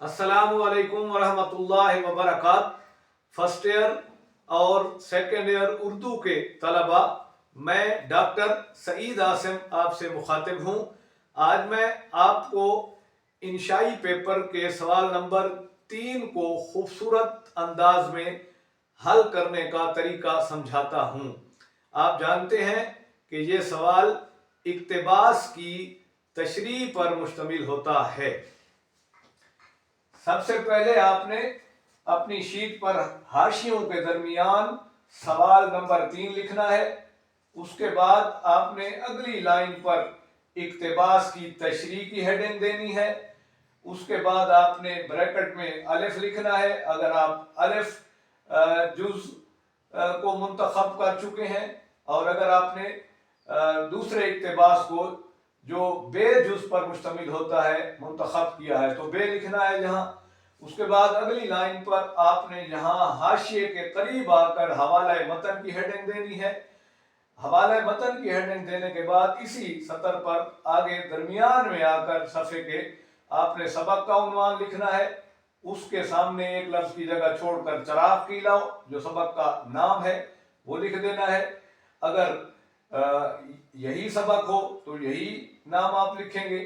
अस्सलामुअलैकुम वरहमतुल्लाहि वबरकात। First year और सेकेंड ईयर उर्दू के तलबा, मैं डॉक्टर सईद आसिम आपसे मुखातिब हूँ। आज मैं आपको इंशाई पेपर के सवाल नंबर 3 को खूबसूरत अंदाज में हल करने का तरीका समझाता हूँ। आप जानते हैं कि ये सवाल इक्तिबास की तशरीह पर मुश्तमिल होता है। सबसे पहले आपने अपनी शीट पर हाशियों के दरमियान सवाल नंबर 3 लिखना है। उसके बाद आपने अगली लाइन पर इक्तिबास की तशरीह की हेडिंग देनी है। उसके बाद आपने ब्रैकेट में अलिफ लिखना है अगर आप अलिफ जुज को मुंतखब कर चुके हैं, और अगर आपने दूसरे इक्तिबास को जो बे जुज पर मुश्तमिल होता है मुंतखब किया है तो बे लिखना है यहाँ। उसके बाद अगली लाइन पर आपने यहाँ हाशिए के करीब आकर हवाला मतन की हेडिंग देनी है। हवाला मतन की हेडिंग देने के बाद इसी सतर पर आगे दरमियान में आकर सफ़े के आपने सबक का उन्वान लिखना है। उसके सामने एक लफ्ज़ की जगह छोड़कर चराग कीलाओ जो सबक का नाम है वो लिख देना है। अगर यही सबक हो तो यही नाम आप लिखेंगे।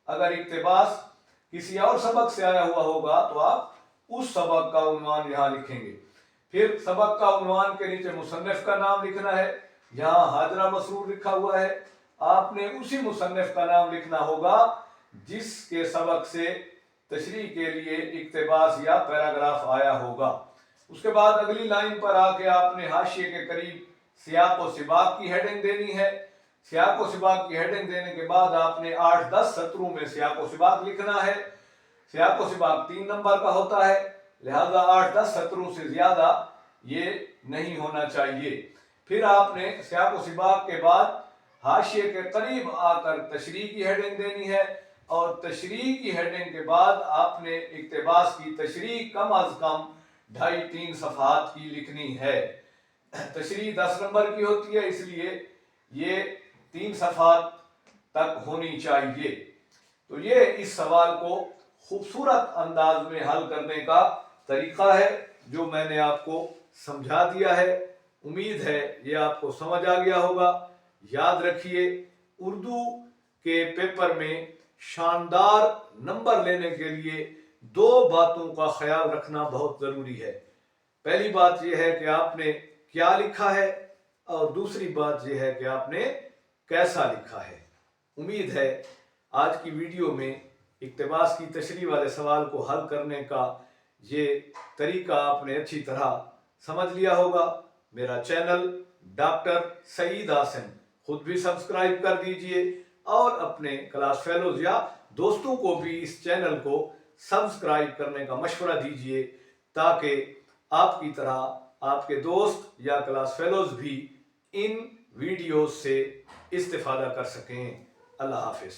अगर इक्तिबास किसी और सबक से आया हुआ होगा तो आप उस सबक का उन्वान यहाँ लिखेंगे। फिर सबक का उन्वान के नीचे मुसन्निफ का नाम लिखना है। यहाँ हाजरा मसरूर लिखा हुआ है, आपने उसी मुसन्निफ का नाम लिखना होगा जिसके सबक से तशरीह के लिए इक्तिबास या पैराग्राफ आया होगा। उसके बाद अगली लाइन पर आके आपने हाशिए के करीब सियाक व सिबाक की हेडिंग देनी है। सियाक व सिबाक की हेडिंग देने के बाद आपने 8-10 सत्रों में सियाक व सिबाक लिखना है। सियाक व सिबाक 3 नंबर का होता है, लिहाजा 8-10 सत्रों से ज्यादा ये नहीं होना चाहिए। फिर आपने सियाक व सिबाक के बाद हाशिए के करीब आकर तशरीह की हेडिंग देनी है, और तशरीह की हेडिंग के बाद आपने इक्तिबास की तशरीह कम अज कम 2.5-3 सफ़हात की लिखनी है। तशरीह 10 नंबर की होती है, इसलिए ये 3 सफ़हात तक होनी चाहिए। तो ये इस सवाल को खूबसूरत अंदाज में हल करने का तरीका है जो मैंने आपको समझा दिया है। उम्मीद है ये आपको समझ आ गया होगा। याद रखिए, उर्दू के पेपर में शानदार नंबर लेने के लिए 2 बातों का ख्याल रखना बहुत ज़रूरी है। पहली बात यह है कि आपने क्या लिखा है, और दूसरी बात यह है कि आपने कैसा लिखा है। उम्मीद है आज की वीडियो में इक्तिबास की तशरीह वाले सवाल को हल करने का ये तरीका आपने अच्छी तरह समझ लिया होगा। मेरा चैनल डॉक्टर सईद आसिम खुद भी सब्सक्राइब कर दीजिए, और अपने क्लास फेलोज या दोस्तों को भी इस चैनल को सब्सक्राइब करने का मशवरा दीजिए, ताकि आपकी तरह आपके दोस्त या क्लास फेलोज भी इन वीडियोस से इस्तिफादा कर सकें। अल्लाह हाफिज़।